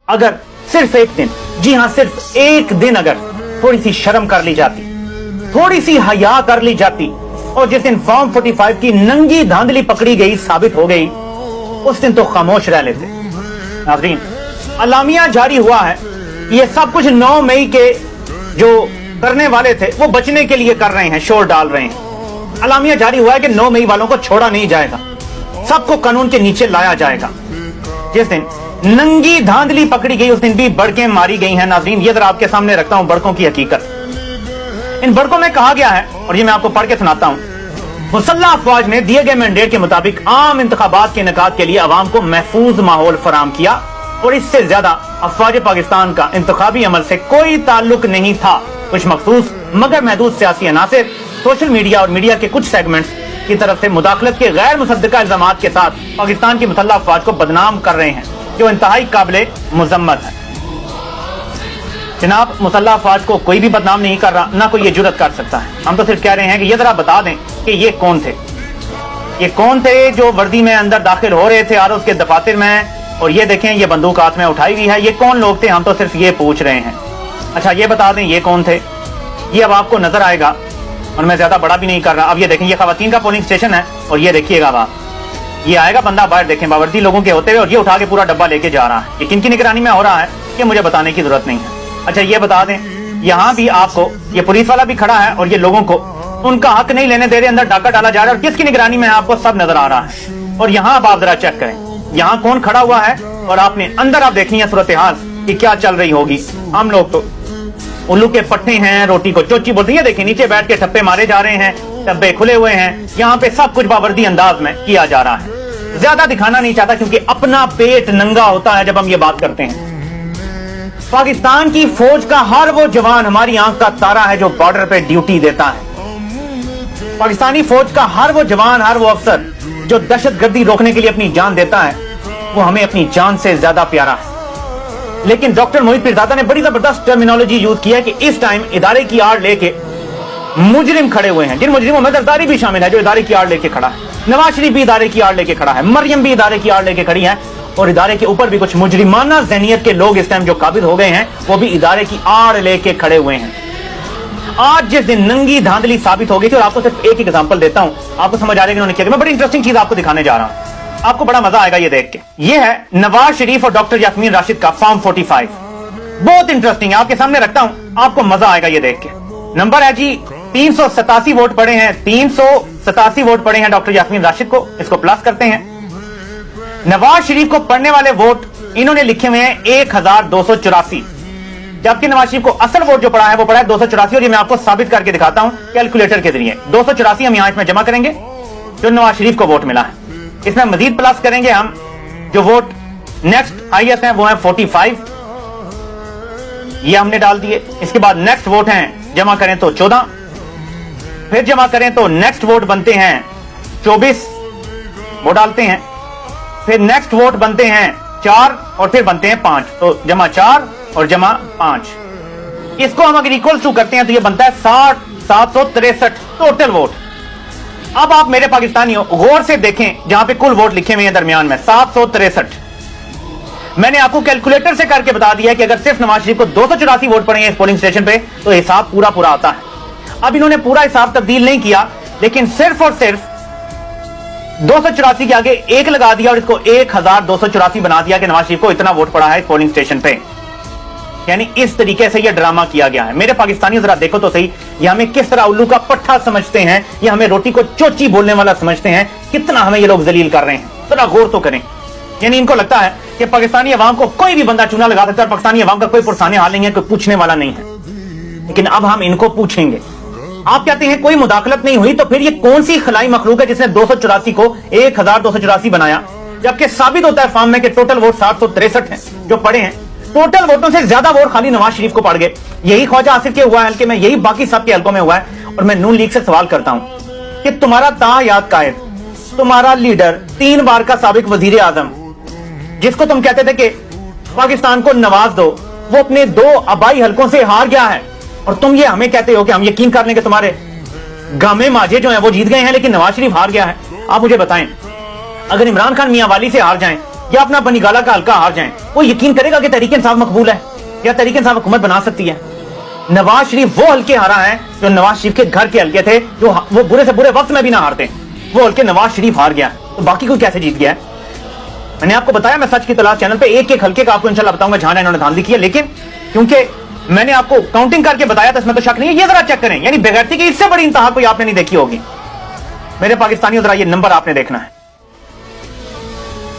अगर सिर्फ एक दिन, जी हां सिर्फ एक दिन अगर थोड़ी सी शर्म कर ली जाती, थोड़ी सी हया कर ली जाती, और जिस दिन फॉर्म 45 की नंगी धांधली पकड़ी गई, साबित हो गई, उस दिन तो खामोश रह लेते। नाज़रीन, अलामिया जारी हुआ है। ये सब कुछ 9 मई के जो करने वाले थे वो बचने के लिए कर रहे हैं, शोर डाल रहे हैं। अलामिया जारी हुआ है कि 9 मई वालों को छोड़ा नहीं जाएगा, सबको कानून के नीचे लाया जाएगा। जिस दिन नंगी धांधली पकड़ी गई उस दिन भी बड़कें मारी गई हैं। नाज़रीन, ये जरा आपके सामने रखता हूं बड़कों की हकीकत। इन बड़कों में कहा गया है, और ये मैं आपको पढ़ के सुनाता हूं, मुसल्लह अफवाज ने दिए गए मैंडेट के मुताबिक आम इंतखाबात के इनेकाद के लिए अवाम को महफूज माहौल फराहम किया, और इससे ज्यादा अफवाज पाकिस्तान का इंतखाबी अमल से कोई ताल्लुक नहीं था। कुछ मखसूस मगर महदूद सियासी अनासिर सोशल मीडिया और मीडिया के कुछ सेगमेंट्स की तरफ से मुदाखलत के गैर मुसद्दका इल्जामात के साथ पाकिस्तान की मुसल्लह अफवाज को बदनाम कर रहे हैं, जो इंतहाई काबिल मुजम्मत है। जनाब, मुसल्लह अफवाज को कोई भी बदनाम नहीं कर रहा, ना कोई ये जुर्रत कर सकता है। हम तो सिर्फ कह रहे हैं कि ये जरा बता दें कि ये कौन थे, ये कौन थे जो वर्दी में अंदर दाखिल हो रहे थे आरओ के दफातर में, और ये देखें ये बंदूक हाथ में उठाई हुई है, ये कौन लोग थे? हम तो सिर्फ ये पूछ रहे हैं। अच्छा, ये बता दें ये कौन थे? ये अब आपको नजर आएगा, और मैं ज्यादा बड़ा भी नहीं कर रहा। अब ये देखें, ये खवातीन का पोलिंग स्टेशन है, और ये देखिएगा आप, ये आएगा बंदा बाहर, देखें बावर्दी लोगों के होते हुए, और ये उठा के पूरा डब्बा लेके जा रहा है। ये किन की निगरानी में हो रहा है कि मुझे बताने की जरूरत नहीं है। अच्छा, ये बता दें, यहाँ भी आपको ये पुलिस वाला भी खड़ा है, और ये लोगों को उनका हक नहीं लेने दे रहे, अंदर डाका डाला जा रहा है, और किसकी निगरानी में है आपको सब नजर आ रहा है। और यहाँ आप जरा चेक करें, यहाँ कौन खड़ा हुआ है, और आपने अंदर आप देखनी है सूरत हाल कि क्या चल रही होगी। हम लोग तो उल्लू के पट्टे हैं, रोटी को चोची बोलते हैं। देखिए नीचे बैठ के ठप्पे मारे जा रहे हैं, डब्बे खुले हुए हैं, यहाँ पे सब कुछ बावर्दी अंदाज में किया जा रहा है। ज्यादा दिखाना नहीं चाहता क्योंकि अपना पेट नंगा होता है जब हम ये बात करते हैं। पाकिस्तान की फौज का हर वो जवान हमारी आंख का तारा है जो बॉर्डर पे ड्यूटी देता है। पाकिस्तानी फौज का हर वो जवान, हर वो अफसर जो दहशतगर्दी रोकने के लिए अपनी जान देता है, वो हमें अपनी जान से ज्यादा प्यारा है। लेकिन डॉक्टर मोहित पीरजादा ने बड़ी जबरदस्त टर्मिनोलॉजी यूज किया कि इस टाइम इदारे की आड़ लेके मुजरिम खड़े हुए हैं, जिन मुजरिमों में जरदारी भी शामिल है जो इदारे की आड़ लेके खड़ा है, नवाज शरीफ भी इदारे की आड़ लेके खड़ा है, मरियम भी इदारे की आड़ लेके खड़ी है, और इदारे के ऊपर भी कुछ मुजरिमाना ज़हनियत के लोग इस टाइम जो काबिज हो गए हैं, वो भी इदारे की आड़ लेके खड़े हुए हैं। आज जिस दिन नंगी धांधली साबित हो गई थी, और आपको सिर्फ एक एग्जांपल देता हूं, आपको समझ आ जाएगा इन्होंने क्या। मैं बड़ी इंटरेस्टिंग चीज आपको दिखाने जा रहा हूं, आपको बड़ा मजा आएगा ये देख के। ये है नवाज शरीफ और डॉक्टर यास्मीन राशिद का फॉर्म 45। बहुत इंटरेस्टिंग है, आपके सामने रखता हूं, आपको मजा आएगा ये देख के। नंबर है जी 387 वोट पड़े हैं, 387 वोट पड़े हैं डॉक्टर यास्मीन राशिद को। इसको प्लस करते हैं। नवाज शरीफ को पढ़ने वाले वोट इन्होंने लिखे हुए हैं 1284, जबकि नवाज शरीफ को असल वोट जो पड़ा है वो पड़ा है 284, और ये मैं आपको साबित करके दिखाता हूं कैलकुलेटर के जरिए। 284 हम यहां इसमें जमा करेंगे जो नवाज शरीफ को वोट मिला है, इसमें मजीद प्लस करेंगे हम जो वोट नेक्स्ट हाईएस्ट है वो है 45, ये हमने डाल दिए। इसके बाद नेक्स्ट वोट हैं, जमा करें तो 14, फिर जमा करें तो नेक्स्ट वोट बनते हैं 24, वो डालते हैं, फिर नेक्स्ट वोट बनते हैं 4, और फिर बनते हैं 5, तो जमा 4 और जमा 5। इसको हम अगर इक्वल टू करते हैं तो ये बनता है 763 टोटल वोट। अब आप मेरे पाकिस्तानियों गौर से देखें, जहां पे कुल वोट लिखे हुए हैं दरमियान में 763। मैंने आपको कैलकुलेटर से करके बता दिया कि अगर सिर्फ नवाज शरीफ को 284 वोट पड़े हैं इस पोलिंग स्टेशन पे तो हिसाब पूरा पूरा आता है। अब इन्होंने पूरा हिसाब तब्दील नहीं किया, लेकिन सिर्फ और सिर्फ 284 के आगे 1 लगा दिया और इसको 1284 बना दिया कि नवाज शरीफ को इतना वोट पड़ा है इस पोलिंग स्टेशन पे। यानी इस तरीके से यह ड्रामा किया गया है। मेरे पाकिस्तानी जरा देखो तो सही, ये हमें किस तरह उल्लू का पट्टा समझते हैं, ये हमें रोटी को चोची बोलने वाला समझते हैं, कितना हमें ये लोग जलील कर रहे हैं, जरा गौर तो करें। यानी इनको लगता है कि पाकिस्तानी अवाम को कोई भी बंदा चूना लगा सकता है, पाकिस्तानी अवाम का कोई पुरसाने हाल नहीं है, कोई पूछने वाला नहीं है। लेकिन अब हम इनको पूछेंगे। आप कहते हैं कोई मुदाखलत नहीं हुई, तो फिर ये कौन सी खलाई मखलूक है जिसने 284 को 1284 बनाया, जबकि साबित होता है फॉर्म में कि टोटल वोट 763 हैं जो पड़े हैं। टोटल वोटों से ज्यादा वोट खाली नवाज शरीफ को पड़ गए। यही ख्वाजा आसिफ के हुआ है हल्के में, यही बाकी सबके हल्कों में हुआ है। और मैं नून लीग से सवाल करता हूं कि तुम्हारा तायाद कायद, तुम्हारा लीडर, 3 बार का साबिक वजीर आजम, जिसको तुम कहते थे कि पाकिस्तान को नवाज दो, वो अपने 2 आबाई हल्कों से हार गया है, और तुम ये हमें कहते हो कि हम यकीन कर लें कि तुम्हारे गामे माजे जो हैं वो जीत गए हैं, लेकिन नवाज शरीफ हार गया है। आप मुझे बताएं, अगर इमरान खान मियां वाली से हार जाएं या अपना बनीगाला का हल्का हार जाएं, वो यकीन करेगा कि तहरीक इंसाफ मकबूल है या तहरीक इंसाफ हुकूमत बना सकती है? नवाज शरीफ वो हल्के हारा है जो नवाज शरीफ के घर के हल्के थे, जो वो बुरे से बुरे वक्त में भी ना हारते, वो हल्के नवाज शरीफ हार गया, तो बाकी कोई कैसे जीत गया है? मैंने आपको बताया, मैं सच की तलाश चैनल पे एक एक हल्के का आपको इंशाल्लाह बताऊंगा जहां इन्होंने धांधली की है, लेकिन क्योंकि मैंने आपको काउंटिंग करके बताया था, इसमें तो शक नहीं है। ये जरा चेक करें, यानी बेगैरती की इससे बड़ी इंतहा कोई आपने नहीं देखी होगी मेरे पाकिस्तानियों। जरा ये नंबर आपने देखना है,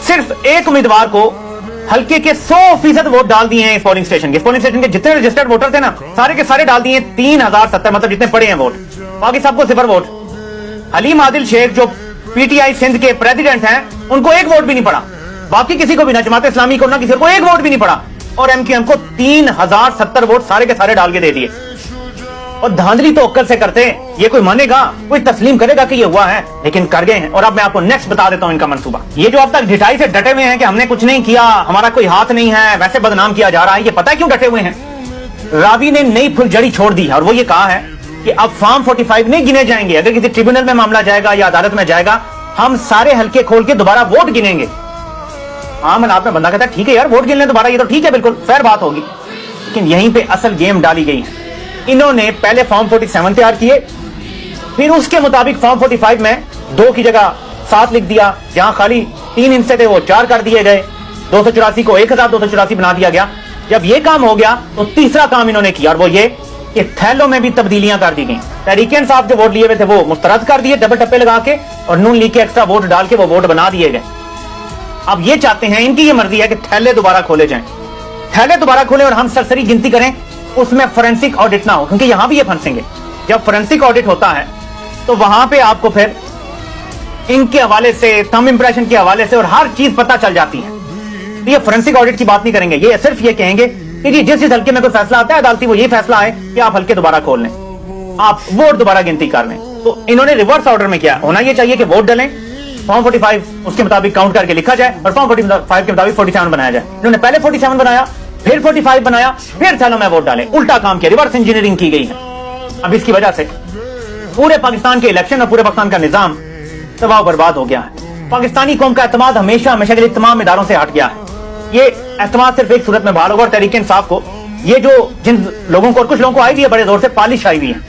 सिर्फ एक उम्मीदवार को हल्के के 100% वोट डाल दिए हैं इस पोलिंग स्टेशन के। इस पोलिंग स्टेशन के जितने रजिस्टर्ड वोटर थे ना, सारे के सारे डाल दिए 3070, मतलब जितने पड़े हैं वोट, बाकी सबको 0 वोट। हलीम आदिल शेख जो पीटीआई सिंध के प्रेसिडेंट हैं, उनको 1 वोट भी नहीं पड़ा, बाकी किसी को भी ना जमात इस्लामी को ना किसी को 1 वोट भी नहीं पड़ा, और एमक्यूएम को 3070 वोट सारे के सारे डाल के दे दिए। और धांधली तो अक्ल से करते हैं, ये कोई मानेगा, कोई तस्लीम करेगा कि ये हुआ है, लेकिन कर गए हैं। और अब मैं आपको नेक्स्ट बता देता हूं इनका मंसूबा। ये जो अब तक ढिठाई से डटे हुए हैं कि हमने कुछ नहीं किया, हमारा कोई हाथ नहीं है, वैसे बदनाम किया जा रहा है, ये पता है क्यों डटे हुए हैं? रावी ने नई फुलझड़ी छोड़ दी है, और वो ये कहा है कि अब फॉर्म 45 नहीं गिने जाएंगे। अगर किसी ट्रिब्यूनल में मामला जाएगा या अदालत में जाएगा, हम सारे हल्के खोल के दोबारा वोट गिनेंगे। हाँ, मैं आपने बंदा कहता है ठीक है यार, वोट गिनने दोबारा, ये तो ठीक है, बिल्कुल फेयर बात होगी, लेकिन यहीं पे असल गेम डाली गई है। इन्होंने पहले फॉर्म 47 तैयार किए, फिर उसके मुताबिक फॉर्म 45 में 2 की जगह 7 लिख दिया, जहां खाली 3 हिस्से थे वो 4 कर दिए गए, 284 को 1284 बना दिया गया। जब ये काम हो गया तो तीसरा काम इन्होंने किया, और वो ये कि थैलों में भी तब्दीलियां कर दी गई। तहरीक इंसाफ जो वोट लिए हुए थे वो मुस्तरद कर दिए डबल टप्पे लगा के, और नून लीग के एक्स्ट्रा वोट डाल के वो वोट बना दिए गए। अब ये चाहते हैं, इनकी ये मर्जी है कि थैले दोबारा खोले जाएं, थैले दोबारा खोले और हम सरसरी गिनती करें, उसमें फोरेंसिक ऑडिट ना हो, क्योंकि यहां भी ये फंसेंगे। जब फोरेंसिक ऑडिट होता है तो वहां पे आपको फिर इनके हवाले से, थंब इंप्रेशन के हवाले से और हर चीज पता चल जाती है। तो ये फोरेंसिक ऑडिट की बात नहीं करेंगे, ये सिर्फ ये कहेंगे कि जी जिस हल्के में कोई फैसला आता है अदालती, वो ये फैसला है कि आप हल्के दोबारा खोल लें, आप वोट दोबारा गिनती कर लें। तो इन्होंने रिवर्स ऑर्डर में किया, होना ये चाहिए कि वोट डालें, फॉर्म 45 उसके मुताबिक काउंट करके लिखा जाए, और फॉर्म 45 के मुताबिक 47 बनाया जाए। इन्होंने पहले 47 बनाया, फिर 45 बनाया, फिर थैलों में वोट डाले, उल्टा काम किया, रिवर्स इंजीनियरिंग की गई है। अब इसकी वजह से पूरे पाकिस्तान के इलेक्शन और पूरे पाकिस्तान का निजाम तबाह बर्बाद हो गया है। पाकिस्तानी कौम का एतमाद हमेशा हमेशा के लिए तमाम इदारों से हट गया है। ये एतमाद सिर्फ एक सूरत में बहाल होगा, और तहरीक इंसाफ को, ये जो जिन लोगों को, और कुछ लोगों को आई हुई है बड़े जोर से पॉलिश आई हुई है,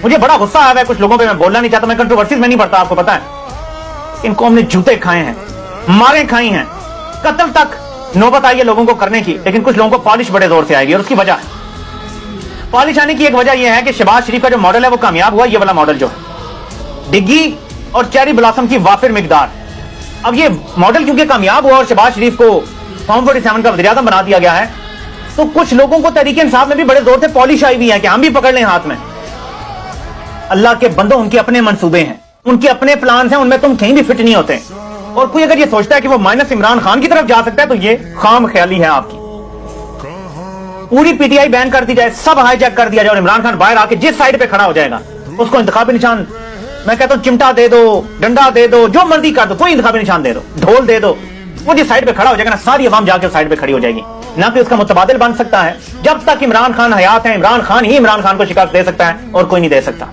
मुझे बड़ा गुस्सा आया है कुछ लोगों पे, मैं बोलना नहीं चाहता, मैं कंट्रोवर्सीज में नहीं पड़ता, आपको पता है। इन कौम ने जूते खाए हैं, मारें खाई हैं, कत्ल तक नौबत आई है लोगों को करने की, लेकिन कुछ लोगों को पॉलिश बड़े जोर से आएगी। और उसकी वजह, पॉलिश आने की एक वजह यह है कि शहबाज शरीफ का जो मॉडल है वो कामयाब हुआ। ये वाला मॉडल जो है, डिग्गी और चेरी ब्लॉसम की वाफिर मिकदार, अब ये मॉडल क्योंकि कामयाब हुआ और शहबाज शरीफ को फॉर्म 47 का वज़ीर-ए-आज़म बना दिया गया है, तो कुछ लोगों को तहरीक इंसाफ में भी बड़े जोर से पॉलिश आई हुई है कि हम भी पकड़ लें हाथ में। अल्लाह के बंदों, उनके अपने मंसूबे हैं, उनके अपने प्लान हैं, उनमें तुम कहीं भी फिट नहीं होते। और कोई अगर ये सोचता है कि वो माइनस इमरान खान की तरफ जा सकता है, तो ये खाम ख्याली है आपकी। पूरी पीटीआई बैन कर दी जाए, सब हाईजैक कर दिया जाए, और इमरान खान बाहर आके जिस साइड पे खड़ा हो जाएगा उसको इंतखाबी निशान, मैं कहता हूं चिमटा दे दो, डंडा दे दो, जो मर्जी कर दो, कोई इंतखाबी निशान दे दो, ढोल दे दो, वो जिस साइड पे खड़ा हो जाएगा ना, सारी अवाम जाके उस साइड पे खड़ी हो जाएगी। ना कि उसका मुतबादिल बन सकता है। जब तक इमरान खान हयात है, इमरान खान ही इमरान खान को शिकस्त दे सकता है और कोई नहीं दे सकता।